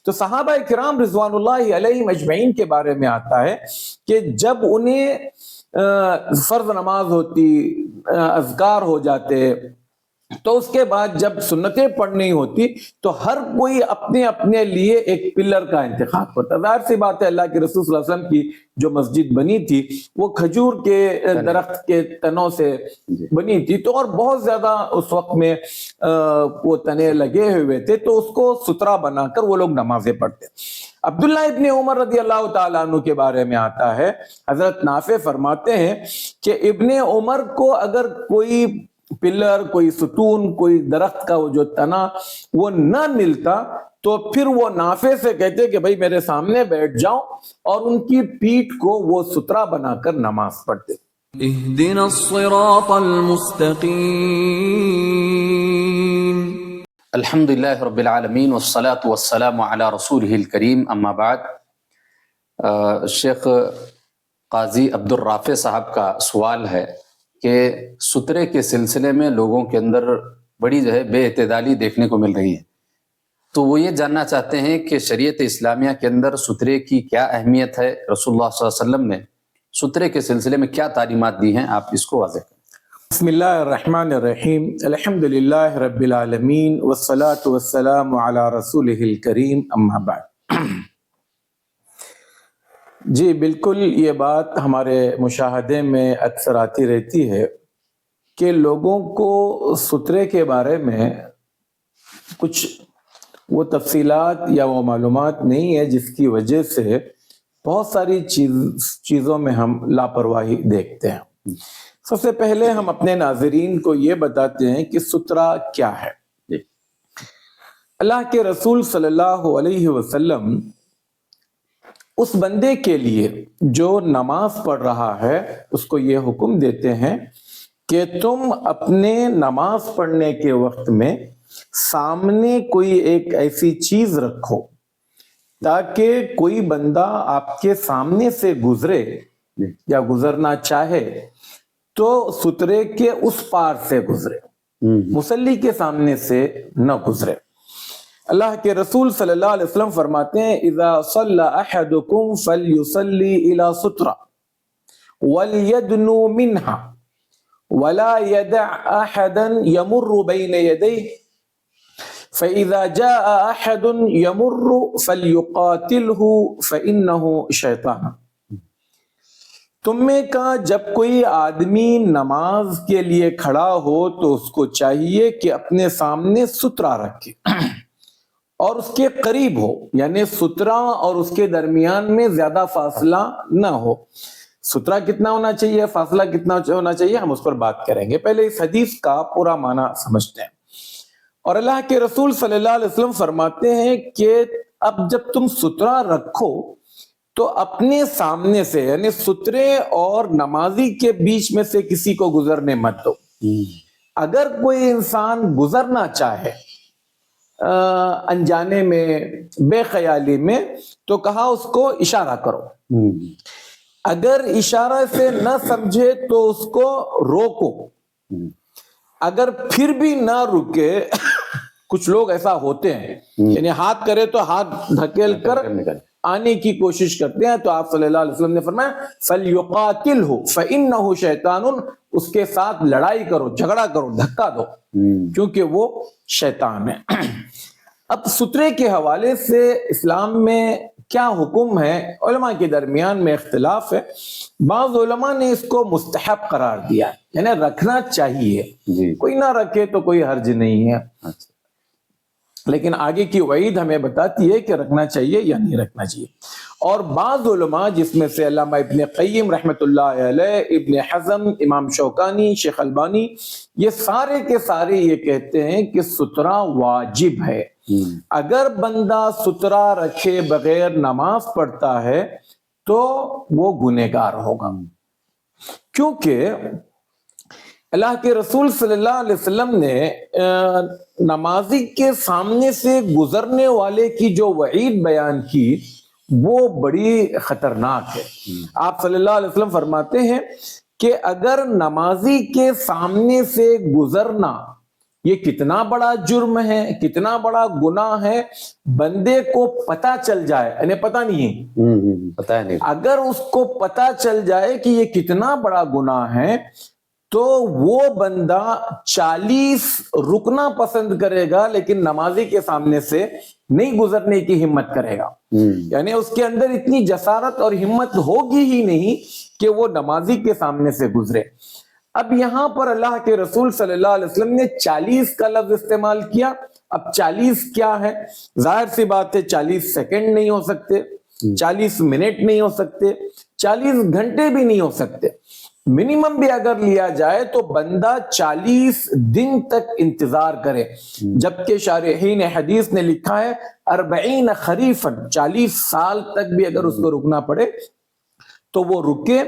تو صحابہ کرام رضوان اللہ علیہم اجمعین کے بارے میں آتا ہے کہ جب انہیں فرض نماز ہوتی، اذکار ہو جاتے، تو اس کے بعد جب سنتیں پڑھنی ہوتی تو ہر کوئی اپنے اپنے لیے ایک پلر کا انتخاب کرتا۔ ظاہر سی بات ہے اللہ کے رسول صلی اللہ علیہ وسلم کی جو مسجد بنی تھی وہ کھجور کے درخت کے تنوں سے بنی تھی، تو اور بہت زیادہ اس وقت میں وہ تنے لگے ہوئے تھے، تو اس کو سترا بنا کر وہ لوگ نمازیں پڑھتے۔ عبداللہ ابن عمر رضی اللہ تعالیٰ عنہ کے بارے میں آتا ہے، حضرت نافع فرماتے ہیں کہ ابن عمر کو اگر کوئی پلر، کوئی ستون، کوئی درخت کا وہ جو تنا وہ نہ ملتا تو پھر وہ نافع سے کہتے کہ بھائی میرے سامنے بیٹھ جاؤ، اور ان کی پیٹھ کو وہ سترا بنا کر نماز پڑھتے۔ اہدنا الصراط المستقیم۔ الحمدللہ رب العالمین والصلاة والسلام علی رسولہ الکریم، اما بعد۔ شیخ قاضی عبدالرافع صاحب کا سوال ہے کہ سترے کے سلسلے میں لوگوں کے اندر بڑی بے اعتدالی دیکھنے کو مل رہی ہے، تو وہ یہ جاننا چاہتے ہیں کہ شریعت اسلامیہ کے اندر سترے کی کیا اہمیت ہے، رسول اللہ صلی اللہ علیہ وسلم نے سترے کے سلسلے میں کیا تعلیمات دی ہیں، آپ اس کو واضح کریں۔ بسم اللہ الرحمن الرحیم، الحمدللہ رب العالمین والصلاة والسلام علی رسولہ الکریم، اما بعد۔ جی بالکل، یہ بات ہمارے مشاہدے میں اکثر آتی رہتی ہے کہ لوگوں کو سترے کے بارے میں کچھ وہ تفصیلات یا وہ معلومات نہیں ہے، جس کی وجہ سے بہت ساری چیزوں میں ہم لاپرواہی دیکھتے ہیں۔ سب سے پہلے ہم اپنے ناظرین کو یہ بتاتے ہیں کہ سترا کیا ہے۔ اللہ کے رسول صلی اللہ علیہ وسلم اس بندے کے لیے جو نماز پڑھ رہا ہے اس کو یہ حکم دیتے ہیں کہ تم اپنے نماز پڑھنے کے وقت میں سامنے کوئی ایک ایسی چیز رکھو تاکہ کوئی بندہ آپ کے سامنے سے گزرے یا گزرنا چاہے تو سترے کے اس پار سے گزرے، مصلی کے سامنے سے نہ گزرے۔ اللہ کے رسول صلی اللہ علیہ وسلم فرماتے ہیں اذا صلی احدکم فلیصلی الی سترہ ولیدنو منہا ولا يدع احدا يمر بین یدیہ فاذا جاء احد يمر فلیقاتلہ فانہ شیطان۔ تم میں کا جب کوئی آدمی نماز کے لیے کھڑا ہو تو اس کو چاہیے کہ اپنے سامنے سترا رکھے اور اس کے قریب ہو، یعنی سترا اور اس کے درمیان میں زیادہ فاصلہ نہ ہو۔ سترا کتنا ہونا چاہیے، فاصلہ کتنا ہونا چاہیے، ہم اس پر بات کریں گے۔ پہلے اس حدیث کا پورا معنی سمجھتے ہیں۔ اور اللہ کے رسول صلی اللہ علیہ وسلم فرماتے ہیں کہ اب جب تم سترا رکھو تو اپنے سامنے سے، یعنی سترے اور نمازی کے بیچ میں سے کسی کو گزرنے مت دو۔ اگر کوئی انسان گزرنا چاہے انجانے میں، بے خیالی میں، تو کہا اس کو اشارہ کرو۔ اگر اشارہ سے نہ سمجھے تو اس کو روکو۔ اگر پھر بھی نہ رکے، کچھ لوگ ایسا ہوتے ہیں یعنی ہاتھ کرے تو ہاتھ دھکیل کر آنے کی کوشش کرتے ہیں، تو آپ صلی اللہ علیہ وسلم نے فرمایا فَلْيُقَاتِلْهُ فَإِنَّهُ شَيْطَانٌ، اس کے ساتھ لڑائی کرو، جھگڑا کرو، دھکا دو، کیونکہ وہ شیطان ہے۔ اب سترے کے حوالے سے اسلام میں کیا حکم ہے، علماء کے درمیان میں اختلاف ہے۔ بعض علماء نے اس کو مستحب قرار دیا ہے، یعنی رکھنا چاہیے، کوئی نہ رکھے تو کوئی حرج نہیں ہے، لیکن آگے کی وعید ہمیں بتاتی ہے کہ رکھنا چاہیے یا نہیں رکھنا چاہیے۔ اور بعض علماء جس میں سے علامہ ابن قیم رحمۃ اللہ علیہ، ابن حزم، امام شوکانی، شیخ البانی، یہ سارے کے سارے یہ کہتے ہیں کہ سترا واجب ہے۔ اگر بندہ سترا رکھے بغیر نماز پڑھتا ہے تو وہ گنہگار ہوگا، کیونکہ اللہ کے رسول صلی اللہ علیہ وسلم نے نمازی کے سامنے سے گزرنے والے کی جو وعید بیان کی وہ بڑی خطرناک ہے۔ آپ صلی اللہ علیہ وسلم فرماتے ہیں کہ اگر نمازی کے سامنے سے گزرنا یہ کتنا بڑا جرم ہے، کتنا بڑا گناہ ہے، بندے کو پتہ چل جائے، انہیں پتہ نہیں ہے، پتہ نہیں، اگر اس کو پتہ چل جائے کہ یہ کتنا بڑا گناہ ہے تو وہ بندہ 40 رکنا پسند کرے گا لیکن نمازی کے سامنے سے نہیں گزرنے کی ہمت کرے گا. یعنی اس کے اندر اتنی جسارت اور ہمت ہوگی ہی نہیں کہ وہ نمازی کے سامنے سے گزرے. اب یہاں پر اللہ کے رسول صلی اللہ علیہ وسلم نے 40 کا لفظ استعمال کیا. اب 40 کیا ہے؟ ظاہر سی بات ہے 40 سیکنڈ نہیں ہو سکتے، 40 منٹ نہیں ہو سکتے، 40 گھنٹے بھی نہیں ہو سکتے. منیمم بھی اگر لیا جائے تو بندہ 40 دن تک انتظار کرے، جبکہ شارحین حدیث نے لکھا ہے 40 خریفاً، 40 سال تک بھی اگر اس کو رکنا پڑے تو وہ رکے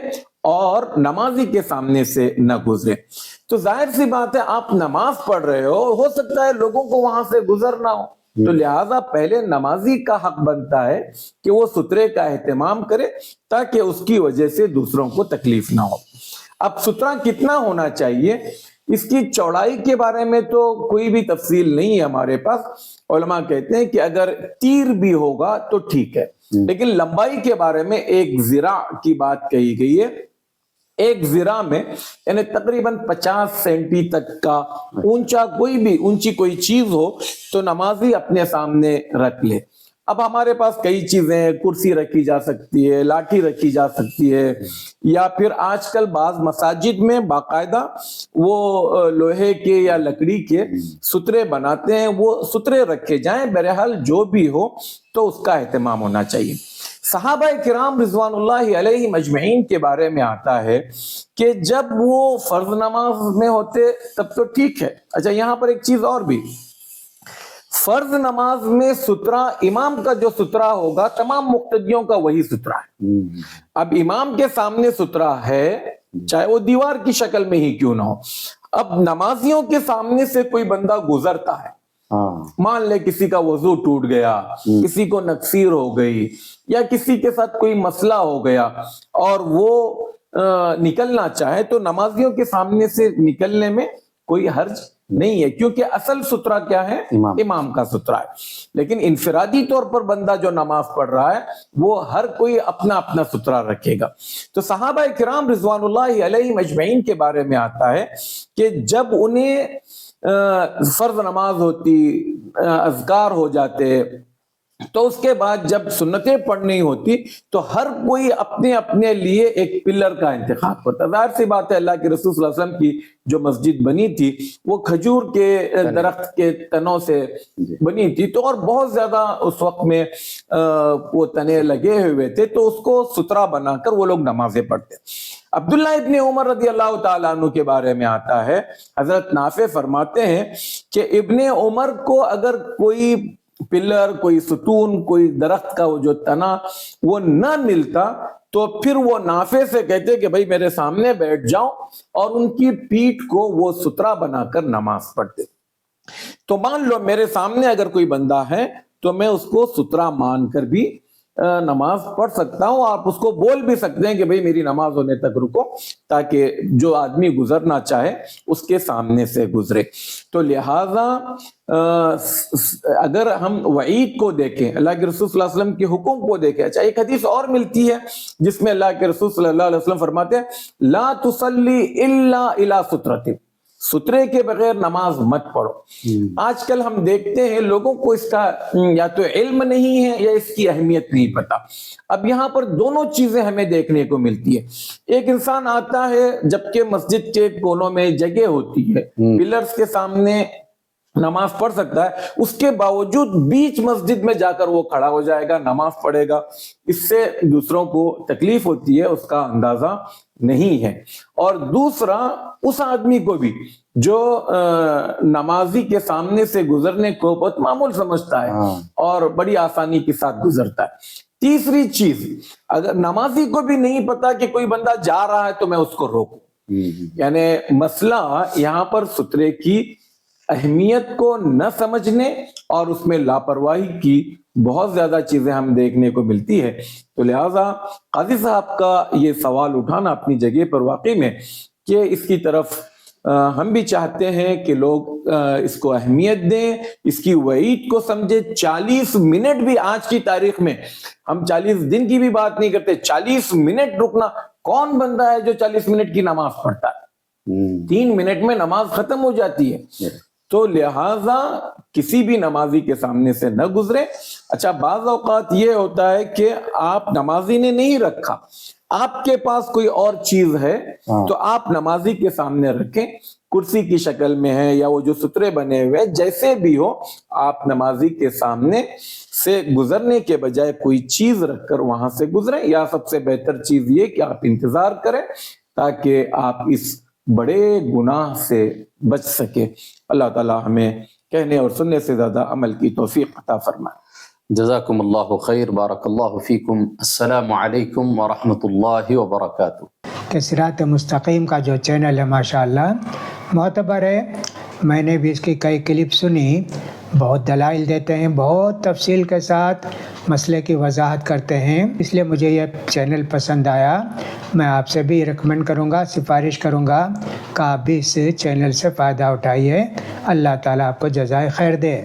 اور نمازی کے سامنے سے نہ گزرے. تو ظاہر سی بات ہے آپ نماز پڑھ رہے ہو سکتا ہے لوگوں کو وہاں سے گزرنا ہو، تو لہٰذا پہلے نمازی کا حق بنتا ہے کہ وہ سترے کا اہتمام کرے تاکہ اس کی وجہ سے دوسروں کو تکلیف نہ ہو. اب سترہ کتنا ہونا چاہیے، اس کی چوڑائی کے بارے میں تو کوئی بھی تفصیل نہیں ہے ہمارے پاس. علماء کہتے ہیں کہ اگر تیر بھی ہوگا تو ٹھیک ہے، لیکن لمبائی کے بارے میں 1 ذراع کی بات کہی گئی ہے. 1 ذراع میں یعنی تقریباً 50 سینٹی تک کا اونچی کوئی چیز ہو تو نمازی اپنے سامنے رکھ لے. اب ہمارے پاس کئی چیزیں ہیں، کرسی رکھی جا سکتی ہے، لاٹھی رکھی جا سکتی ہے، یا پھر آج کل بعض مساجد میں باقاعدہ وہ لوہے کے یا لکڑی کے سترے بناتے ہیں، وہ سترے رکھے جائیں. بہرحال جو بھی ہو تو اس کا اہتمام ہونا چاہیے. صحابہ کرام رضوان اللہ علیہم اجمعین کے بارے میں آتا ہے کہ جب وہ فرض نماز میں ہوتے تب تو ٹھیک ہے. اچھا یہاں پر ایک چیز اور بھی، فرض نماز میں سترہ، امام کا جو سترہ ہوگا تمام مقتدیوں کا وہی سترہ ہے. اب امام کے سامنے سترہ ہے چاہے وہ دیوار کی شکل میں ہی کیوں نہ ہو. اب نمازیوں کے سامنے سے کوئی بندہ گزرتا ہے، مان لے کسی کا وضو ٹوٹ گیا، کسی کو نکسیر ہو گئی، یا کسی کے ساتھ کوئی مسئلہ ہو گیا اور وہ نکلنا چاہے تو نمازیوں کے سامنے سے نکلنے میں کوئی حرج نہیں ہے، کیونکہ اصل سترہ کیا ہے؟ امام کا سترہ ہے. لیکن انفرادی طور پر بندہ جو نماز پڑھ رہا ہے وہ ہر کوئی اپنا اپنا سترہ رکھے گا. تو صحابہ کرام رضوان اللہ علیہم اجمعین کے بارے میں آتا ہے کہ جب انہیں فرض نماز ہوتی، اذکار ہو جاتے، تو اس کے بعد جب سنتیں پڑھنی ہوتی تو ہر کوئی اپنے اپنے لیے ایک پلر کا انتخاب کرتا. ظاہر سی بات ہے اللہ کے رسول صلی اللہ علیہ وسلم کی جو مسجد بنی تھی وہ کھجور کے درخت کے تنوں سے بنی تھی، تو اور بہت زیادہ اس وقت میں وہ تنے لگے ہوئے تھے، تو اس کو سترہ بنا کر وہ لوگ نمازیں پڑھتے. عبداللہ ابن عمر رضی اللہ تعالیٰ عنہ کے بارے میں آتا ہے، حضرت نافع فرماتے ہیں کہ ابن عمر کو اگر کوئی پلر، کوئی ستون، کوئی درخت کا وہ جو تنا وہ نہ ملتا تو پھر وہ نافع سے کہتے کہ بھائی میرے سامنے بیٹھ جاؤ، اور ان کی پیٹھ کو وہ سترہ بنا کر نماز پڑھتے. تو مان لو میرے سامنے اگر کوئی بندہ ہے تو میں اس کو سترہ مان کر بھی نماز پڑھ سکتا ہوں. آپ اس کو بول بھی سکتے ہیں کہ بھئی میری نماز ہونے تک رکو، تاکہ جو آدمی گزرنا چاہے اس کے سامنے سے گزرے. تو لہذا اگر ہم وعید کو دیکھیں، اللہ کے رسول صلی اللہ علیہ وسلم کے حکم کو دیکھیں. اچھا ایک حدیث اور ملتی ہے جس میں اللہ کے رسول صلی اللہ علیہ وسلم فرماتے ہیں لا تصلی الا الی سترۃ، سترے کے بغیر نماز مت پڑھو. آج کل ہم دیکھتے ہیں لوگوں کو اس کا یا تو علم نہیں ہے یا اس کی اہمیت نہیں پتا. اب یہاں پر دونوں چیزیں ہمیں دیکھنے کو ملتی ہے. ایک انسان آتا ہے جبکہ مسجد کے کونوں میں جگہ ہوتی ہے، پلرز کے سامنے نماز پڑھ سکتا ہے، اس کے باوجود بیچ مسجد میں جا کر وہ کھڑا ہو جائے گا، نماز پڑھے گا. اس سے دوسروں کو تکلیف ہوتی ہے، اس کا اندازہ نہیں ہے. اور دوسرا اس آدمی کو بھی جو نمازی کے سامنے سے گزرنے کو بہت معمول سمجھتا ہے اور بڑی آسانی کے ساتھ گزرتا ہے. تیسری چیز، اگر نمازی کو بھی نہیں پتا کہ کوئی بندہ جا رہا ہے تو میں اس کو روکوں، یعنی مسئلہ یہاں پر سترے کی اہمیت کو نہ سمجھنے اور اس میں لاپرواہی کی بہت زیادہ چیزیں ہم دیکھنے کو ملتی ہے. تو لہٰذا قاضی صاحب کا یہ سوال اٹھانا اپنی جگہ پر واقعی میں کہ اس کی طرف ہم بھی چاہتے ہیں کہ لوگ اس کو اہمیت دیں، اس کی وعید کو سمجھے۔ 40 منٹ بھی آج کی تاریخ میں، ہم 40 دن کی بھی بات نہیں کرتے، 40 منٹ رکنا، کون بندہ ہے جو 40 منٹ کی نماز پڑھتا ہے؟ 3 منٹ میں نماز ختم ہو جاتی ہے۔ تو لہٰذا کسی بھی نمازی کے سامنے سے نہ گزرے۔ اچھا، بعض اوقات یہ ہوتا ہے کہ آپ نمازی نے نہیں رکھا، آپ کے پاس کوئی اور چیز ہے تو آپ نمازی کے سامنے رکھیں، کرسی کی شکل میں ہے یا وہ جو سترے بنے ہوئے، جیسے بھی ہو، آپ نمازی کے سامنے سے گزرنے کے بجائے کوئی چیز رکھ کر وہاں سے گزریں، یا سب سے بہتر چیز یہ کہ آپ انتظار کریں تاکہ آپ اس بڑے گناہ سے بچ سکے۔ اللہ تعالی ہمیں کہنے اور سننے سے زیادہ عمل کی توفیق عطا فرمائے۔ جزاکم اللہ خیر، بارک اللہ فیکم۔ السلام علیکم ورحمۃ اللہ وبرکاتہ۔ کہ صراط مستقیم کا جو چینل ہے ماشاءاللہ معتبر ہے، میں نے بھی اس کی کئی کلپ سنی، بہت دلائل دیتے ہیں، بہت تفصیل کے ساتھ مسئلے کی وضاحت کرتے ہیں، اس لیے مجھے یہ چینل پسند آیا۔ میں آپ سے بھی ریکمینڈ کروں گا، سفارش کروں گا کہ آپ بھی اس چینل سے فائدہ اٹھائیے۔ اللہ تعالیٰ آپ کو جزائے خیر دے۔